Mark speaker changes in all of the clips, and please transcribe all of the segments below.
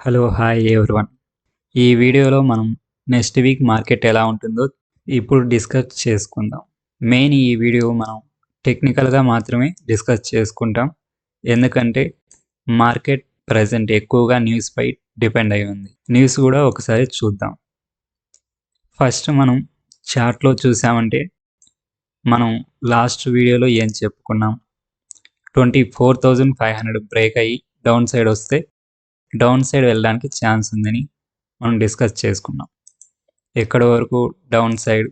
Speaker 1: Hello hi everyone. ఈ వీడియోలో మనం నెక్స్ట్ వీక్ మార్కెట్ ఎలా ఉంటుందో ఇప్పుడు డిస్కస్ చేసుకుందాం. మెయిన్ ఈ వీడియో మనం టెక్నికల్గా మాత్రమే డిస్కస్ చేసుకుంటాం. ఎందుకంటే మార్కెట్ ప్రజెంట్ ఎక్కువగా న్యూస్పై డిపెండ్ అయి ఉంది. న్యూస్ కూడా ఒకసారి చూద్దాం. ఫస్ట్ మనం చార్ట్లో చూసామంటే మనం లాస్ట్ వీడియోలో ఏం చెప్పుకున్నాం, 24,500 బ్రేక్ అయ్యి డౌన్ సైడ్ వస్తే డౌన్ సైడ్ వెళ్ళడానికి ఛాన్స్ ఉందని మనం డిస్కస్ చేసుకున్నాం. ఎక్కడి వరకు డౌన్ సైడ్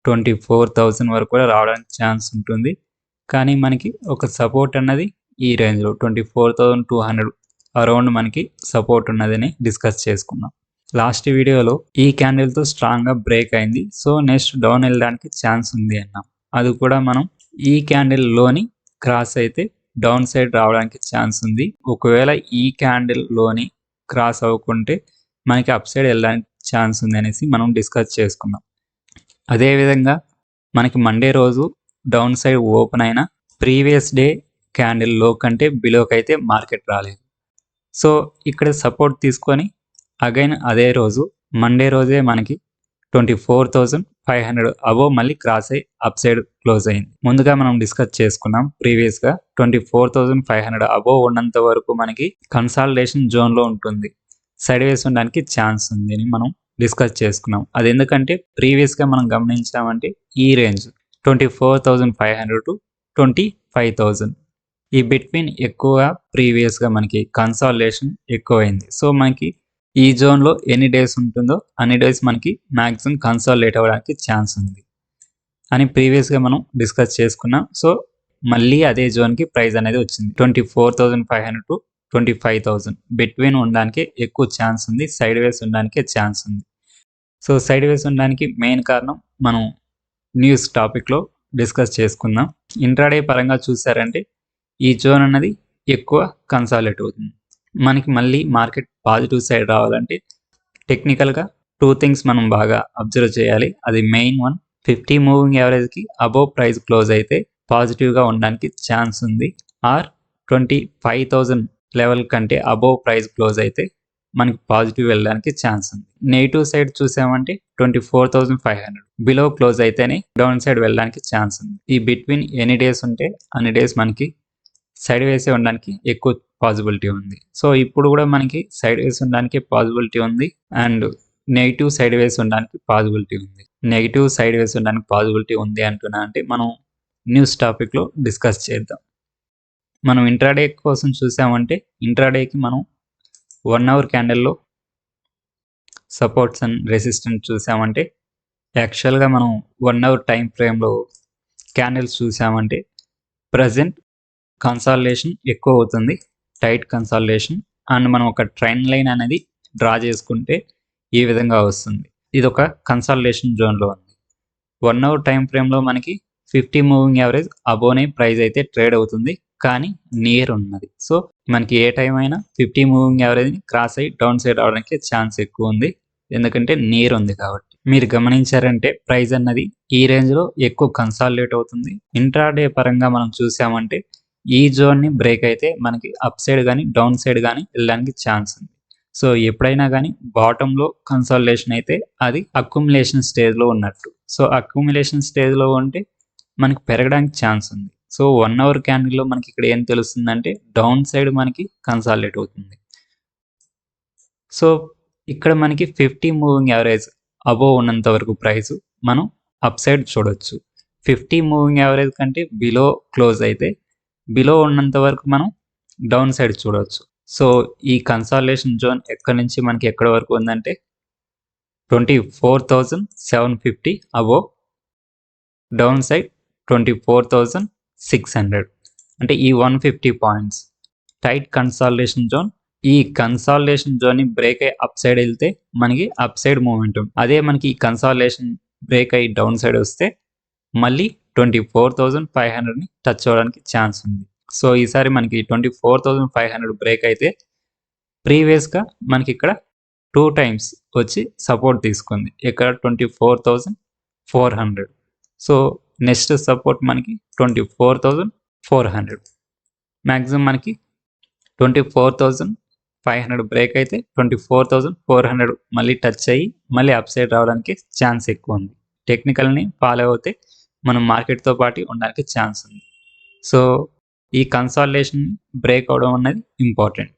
Speaker 1: 24,000 వరకు కూడా రావడానికి ఛాన్స్ ఉంటుంది. కానీ మనకి ఒక సపోర్ట్ అన్నది ఈ రేంజ్లో 24,200 అరౌండ్ మనకి సపోర్ట్ ఉన్నదని డిస్కస్ చేసుకున్నాం. లాస్ట్ వీడియోలో ఈ క్యాండిల్తో స్ట్రాంగ్గా బ్రేక్ అయింది, సో నెక్స్ట్ డౌన్ వెళ్ళడానికి ఛాన్స్ ఉంది అన్నాం. అది కూడా మనం ఈ క్యాండిల్లోని క్రాస్ అయితే డౌన్ సైడ్ రావడానికి ఛాన్స్ ఉంది. ఒకవేళ ఈ క్యాండిల్లోని క్రాస్ అవ్వకుంటే మనకి అప్ సైడ్ వెళ్ళడానికి ఛాన్స్ ఉంది అనేసి మనం డిస్కస్ చేసుకున్నాం. అదేవిధంగా మనకి మండే రోజు డౌన్ సైడ్ ఓపెన్ అయిన ప్రీవియస్ డే క్యాండిల్ లో కంటే బిలోకి అయితే మార్కెట్ రాలేదు. సో ఇక్కడ సపోర్ట్ తీసుకొని అగైన్ అదే రోజు మండే రోజే మనకి 24,500 అబోవ్ మళ్ళీ క్రాస్ అయ్యి అప్ సైడ్ క్లోజ్ అయింది. ముందుగా మనం డిస్కస్ చేసుకున్నాం ప్రీవియస్గా 24,500 అబోవ్ ఉన్నంత వరకు మనకి కన్సాలిడేషన్ జోన్లో ఉంటుంది, సైడ్ వేస్ ఉండడానికి ఛాన్స్ ఉంది అని మనం డిస్కస్ చేసుకున్నాం. అది ఎందుకంటే ప్రీవియస్గా మనం గమనించామంటే ఈ రేంజ్ 24,500 టు 25,000 ఈ బిట్వీన్ ఎక్కువగా ప్రీవియస్గా మనకి కన్సాలిడేషన్ ఎక్కువైంది. సో మనకి ఈ జోన్లో ఎన్ని డేస్ ఉంటుందో అన్ని డేస్ మనకి మ్యాక్సిమం కన్సాలిడేట్ అవ్వడానికి ఛాన్స్ ఉంది అని ప్రీవియస్గా మనం డిస్కస్ చేసుకున్నాం. సో మళ్ళీ అదే జోన్కి ప్రైస్ అనేది వచ్చింది. 24,500 టు 25,000 బిట్వీన్ ఉండడానికి ఎక్కువ ఛాన్స్ ఉంది, సైడ్ వేస్ ఉండడానికి ఛాన్స్ ఉంది. సో సైడ్ వేస్ ఉండడానికి మెయిన్ కారణం మనం న్యూస్ టాపిక్లో డిస్కస్ చేసుకుందాం. ఇంట్రాడే పరంగా చూసారంటే ఈ జోన్ అన్నది ఎక్కువ కన్సాలిడేట్ అవుతుంది. మనకి మళ్ళీ మార్కెట్ పాజిటివ్ సైడ్ రావాలంటే టెక్నికల్గా 2 థింగ్స్ మనం బాగా అబ్జర్వ్ చేయాలి. అది మెయిన్ వన్, 50 మూవింగ్ యావరేజ్కి అబోవ్ ప్రైస్ క్లోజ్ అయితే పాజిటివ్గా ఉండడానికి ఛాన్స్ ఉంది. ఆర్ 25,000 లెవెల్ కంటే అబోవ్ ప్రైస్ క్లోజ్ అయితే మనకి పాజిటివ్ వెళ్ళడానికి ఛాన్స్ ఉంది. నెగిటివ్ సైడ్ చూసామంటే 24,500 బిలో క్లోజ్ అయితేనే డౌన్ సైడ్ వెళ్ళడానికి ఛాన్స్ ఉంది. ఈ బిట్వీన్ ఎన్ని డేస్ ఉంటే అన్ని డేస్ మనకి సైడ్ వేసే ఉండడానికి ఎక్కువ పాసిబిలిటీ ఉంది. సో ఇప్పుడు కూడా మనకి సైడ్ వేస్ ఉండడానికి పాసిబిలిటీ ఉంది అండ్ నెగిటివ్ సైడ్ వేస్ ఉండడానికి పాసిబిలిటీ ఉంది. నెగిటివ్ సైడ్ వేస్ ఉండడానికి పాసిబిలిటీ ఉంది అంటున్నా అంటే మనం న్యూస్ టాపిక్లో డిస్కస్ చేద్దాం. మనం ఇంట్రాడే కోసం చూసామంటే ఇంట్రాడేకి మనం 1 అవర్ క్యాండిల్లో సపోర్ట్స్ అండ్ రెసిస్టెన్స్ చూసామంటే యాక్చువల్గా మనం 1 అవర్ టైం ఫ్రేమ్లో క్యాండిల్స్ చూసామంటే ప్రజెంట్ కన్సాలిడేషన్ ఎక్కువ అవుతుంది, టైట్ కన్సాలిడేషన్. అండ్ మనం ఒక ట్రెండ్ లైన్ అనేది డ్రా చేసుకుంటే ఈ విధంగా వస్తుంది. ఇది ఒక కన్సాలిడేషన్ జోన్లో ఉంది. 1 అవర్ టైం ఫ్రేమ్లో మనకి 50 మూవింగ్ యావరేజ్ అబోనే ప్రైస్ అయితే ట్రేడ్ అవుతుంది, కానీ నియర్ ఉన్నది. సో మనకి ఏ టైం అయినా 50 మూవింగ్ యావరేజ్ని క్రాస్ అయ్యి డౌన్ సైడ్ రావడానికి ఛాన్స్ ఎక్కువ ఉంది, ఎందుకంటే నియర్ ఉంది కాబట్టి. మీరు గమనించారంటే ప్రైస్ అన్నది ఈ రేంజ్లో ఎక్కువ కన్సాలిడేట్ అవుతుంది. ఇంట్రాడే పరంగా మనం చూసామంటే ఈ జోన్ని బ్రేక్ అయితే మనకి అప్ సైడ్ కానీ డౌన్ సైడ్ కానీ వెళ్ళడానికి ఛాన్స్ ఉంది. సో ఎప్పుడైనా కానీ బాటంలో కన్సాలిడేషన్ అయితే అది అక్యుములేషన్ స్టేజ్లో ఉన్నట్టు. సో అక్యుములేషన్ స్టేజ్లో ఉంటే మనకి పెరగడానికి ఛాన్స్ ఉంది. సో 1 అవర్ క్యాండిల్లో మనకి ఇక్కడ ఏం తెలుస్తుందంటే డౌన్ సైడ్ మనకి కన్సాలిడేట్ అవుతుంది. సో ఇక్కడ మనకి 50 మూవింగ్ యావరేజ్ అబోవ్ ఉన్నంత వరకు ప్రైస్ మనం అప్ సైడ్ చూడొచ్చు. 50 మూవింగ్ యావరేజ్ కంటే బిలో క్లోజ్ అయితే బిలో ఉన్నంత వరకు మనం డౌన్ సైడ్ చూడవచ్చు. సో ఈ కన్సాలిడేషన్ జోన్ ఎక్కడి నుంచి మనకి ఎక్కడి వరకు ఉందంటే 24,750 అబోవ్, డౌన్ సైడ్ 24,600 అంటే ఈ 150 పాయింట్స్ టైట్ కన్సాలిడేషన్ జోన్. ఈ కన్సాలిడేషన్ జోన్ని బ్రేక్ అయ్యి అప్ సైడ్ వెళ్తే మనకి అప్ సైడ్ మూమెంటం. అదే మనకి ఈ కన్సాలిడేషన్ బ్రేక్ అయ్యి డౌన్ సైడ్ వస్తే మళ్ళీ 24,500ని టచ్ అవ్వడానికి ఛాన్స్ ఉంది. సో ఈసారి మనకి 24,500 బ్రేక్ అయితే ప్రీవియస్గా మనకి ఇక్కడ 2 టైమ్స్ వచ్చి సపోర్ట్ తీసుకుంది, ఇక్కడ 24,400. సో నెక్స్ట్ సపోర్ట్ మనకి 24,400, మ్యాక్సిమం మనకి 500 బ్రేక్ అయితే 24,400 మళ్ళీ టచ్ అయ్యి మళ్ళీ అప్ సైడ్ రావడానికి ఛాన్స్ ఎక్కువ ఉంది. టెక్నికల్ని ఫాలో అవుతే మనం మార్కెట్తో పాటు ఉండడానికి ఛాన్స్ ఉంది. సో ఈ కన్సాలిడేషన్ బ్రేక్ అవడం అనేది ఇంపార్టెంట్.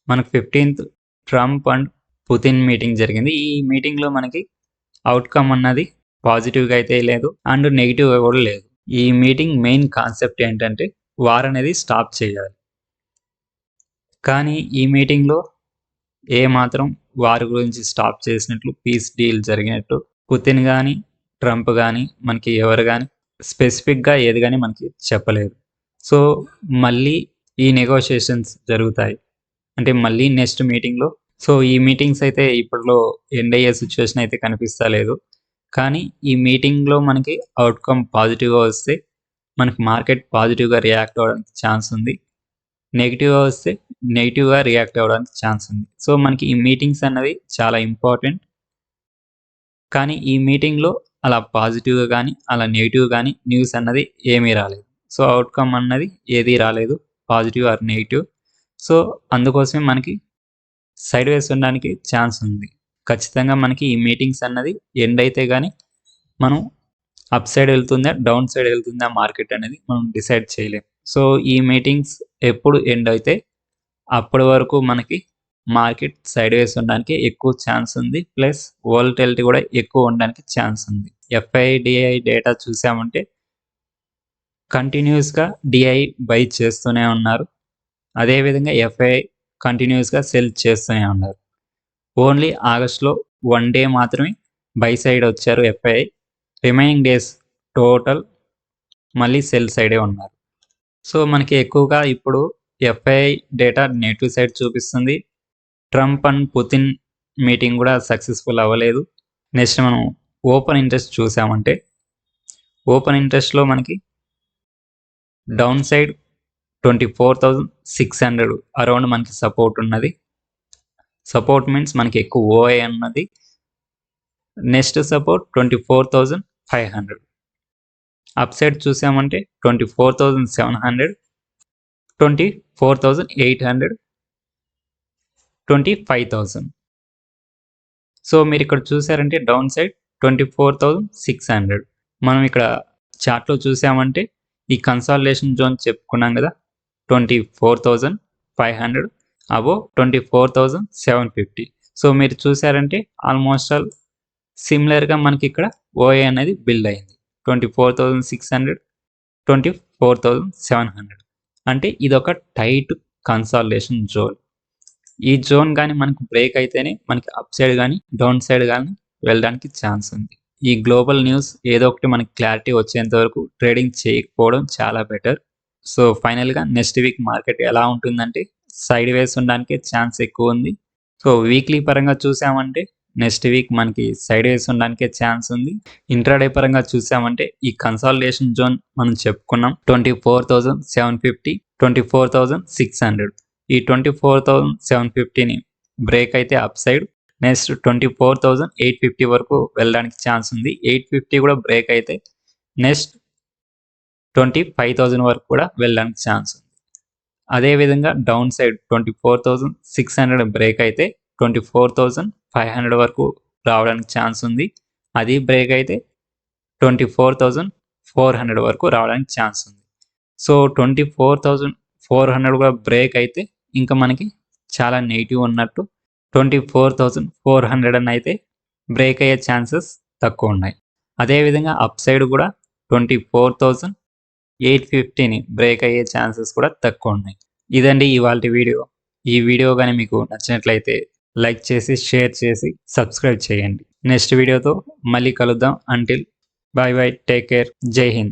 Speaker 1: మనకు 15th Trump and Putin meeting జరిగింది. ఈ మీటింగ్లో మనకి అవుట్కమ్ అన్నది పాజిటివ్గా అయితే లేదు అండ్ నెగిటివ్గా కూడా లేదు. ఈ మీటింగ్ మెయిన్ కాన్సెప్ట్ ఏంటంటే వార్ అనేది స్టాప్ చేయాలి. కానీ ఈ మీటింగ్లో ఏమాత్రం వార్ గురించి స్టాప్ చేసినట్లు, పీస్ డీల్ జరిగినట్టు పుతిన్ కానీ ట్రంప్ కానీ మనకి ఎవరు కానీ స్పెసిఫిక్గా ఏది కానీ మనకి చెప్పలేదు. సో మళ్ళీ ఈ నెగోషియేషన్స్ జరుగుతాయి అంటే మళ్ళీ నెక్స్ట్ మీటింగ్లో. సో ఈ మీటింగ్స్ అయితే ఇప్పట్లో ఎండ్ అయ్యే సిచ్యువేషన్ అయితే కనిపిస్తలేదు. కానీ ఈ మీటింగ్లో మనకి అవుట్కమ్ పాజిటివ్గా వస్తే మనకి మార్కెట్ పాజిటివ్గా రియాక్ట్ అవ్వడానికి ఛాన్స్ ఉంది. నెగిటివ్గా వస్తే నెగిటివ్గా రియాక్ట్ అవ్వడానికి ఛాన్స్ ఉంది. సో మనకి ఈ మీటింగ్స్ అన్నది చాలా ఇంపార్టెంట్. కానీ ఈ మీటింగ్లో అలా పాజిటివ్గా కానీ అలా నెగిటివ్ కానీ న్యూస్ అన్నది ఏమీ రాలేదు. సో అవుట్కమ్ అన్నది ఏదీ రాలేదు, పాజిటివ్ ఆర్ నెగిటివ్. సో అందుకోసమే మనకి సైడ్ వేస్ ఉండడానికి ఛాన్స్ ఉంది. ఖచ్చితంగా మనకి ఈ మీటింగ్స్ అన్నది ఎండ్ అయితే కానీ మనం అప్ సైడ్ వెళ్తుందా డౌన్ సైడ్ వెళ్తుందా మార్కెట్ అనేది మనం డిసైడ్ చేయలేం. సో ఈ మీటింగ్స్ ఎప్పుడు ఎండ్ అయితే అప్పటి వరకు మనకి మార్కెట్ సైడ్ వేస్ ఉండడానికి ఎక్కువ ఛాన్స్ ఉంది. ప్లస్ వోలటిలిటీ కూడా ఎక్కువ ఉండడానికి ఛాన్స్ ఉంది. FIDI డేటా చూసామంటే కంటిన్యూస్గా DI బై చేస్తూనే ఉన్నారు. అదేవిధంగా FII కంటిన్యూస్గా సెల్ చేస్తూనే ఉన్నారు. ఓన్లీ ఆగస్ట్లో 1 డే మాత్రమే బై సైడ్ వచ్చారు FII. రిమైనింగ్ డేస్ టోటల్ మళ్ళీ సెల్ సైడే ఉన్నారు. సో మనకి ఎక్కువగా ఇప్పుడు FII డేటా నెగిటివ్ సైడ్ చూపిస్తుంది. ట్రంప్ అండ్ పుతిన్ మీటింగ్ కూడా సక్సెస్ఫుల్ అవ్వలేదు. నెక్స్ట్ మనం ఓపెన్ ఇంట్రెస్ట్ చూసామంటే ఓపెన్ ఇంట్రెస్ట్లో మనకి డౌన్ సైడ్ 24,600 అరౌండ్ మనకి సపోర్ట్ ఉన్నది. సపోర్ట్ మీన్స్ మనకి ఎక్కువ OI అన్నది. Next support 24,500. అప్ సైడ్ చూసామంటే 24,700, 24,800, 25,000. సో మీరు ఇక్కడ చూసారంటే డౌన్ సైడ్ 24,600. మనం ఇక్కడ చార్ట్లో చూసామంటే ఈ కన్సాలిడేషన్ జోన్ చెప్పుకున్నాం కదా, 24,500 అబోవ్ 24,750. సో మీరు చూసారంటే ఆల్మోస్ట్ ఆల్ సిమిలర్గా మనకి ఇక్కడ OI అనేది బిల్డ్ అయింది. 24,600, 24,700. అంటే ఇదొక టైట్ కన్సాలిడేషన్ జోన్. ఈ జోన్ కానీ మనకు బ్రేక్ అయితేనే మనకి అప్ సైడ్ కానీ డౌన్ సైడ్ కానీ వెళ్ళడానికి ఛాన్స్ ఉంది. ఈ గ్లోబల్ న్యూస్ ఏదో ఒకటి మనకి క్లారిటీ వచ్చేంత వరకు ట్రేడింగ్ చేయకపోవడం చాలా బెటర్. సో ఫైనల్గా నెక్స్ట్ వీక్ మార్కెట్ ఎలా ఉంటుందంటే సైడ్ వేస్ ఉండడానికి ఛాన్స్ ఎక్కువ ఉంది. సో వీక్లీ పరంగా చూసామంటే నెక్స్ట్ వీక్ మనకి సైడ్ వేస్ ఉండడానికి ఛాన్స్ ఉంది. ఇంట్రాడే పరంగా చూసామంటే ఈ కన్సాలిడేషన్ జోన్ మనం చెప్పుకున్నాం 24,750, 24,600. ఈ 24,750ని బ్రేక్ అయితే అప్ సైడ్, నెక్స్ట్ 24,850 వరకు వెళ్ళడానికి ఛాన్స్ ఉంది. 850 కూడా బ్రేక్ అయితే నెక్స్ట్ 25,000 వరకు కూడా వెళ్ళడానికి ఛాన్స్ ఉంది. అదేవిధంగా డౌన్ సైడ్ 24,600 బ్రేక్ అయితే 24,500 వరకు రావడానికి ఛాన్స్ ఉంది. అది బ్రేక్ అయితే 24,400 వరకు రావడానికి ఛాన్స్ ఉంది. సో 24,400 కూడా బ్రేక్ అయితే ఇంకా మనకి చాలా నెగిటివ్ ఉన్నట్టు. 24,400 అని అయితే బ్రేక్ అయ్యే ఛాన్సెస్ తక్కువ ఉన్నాయి. అదేవిధంగా అప్ సైడ్ కూడా 24,850ని బ్రేక్ అయ్యే ఛాన్సెస్ కూడా తక్కువ ఉన్నాయి. ఇదండి ఇవాల్టి వీడియో. ఈ వీడియో కానీ మీకు నచ్చినట్లయితే లైక్ చేసి షేర్ చేసి సబ్స్క్రైబ్ చేయండి. నెక్స్ట్ వీడియోతో మళ్ళీ కలుద్దాం. Until bye bye, take care, Jai Hind.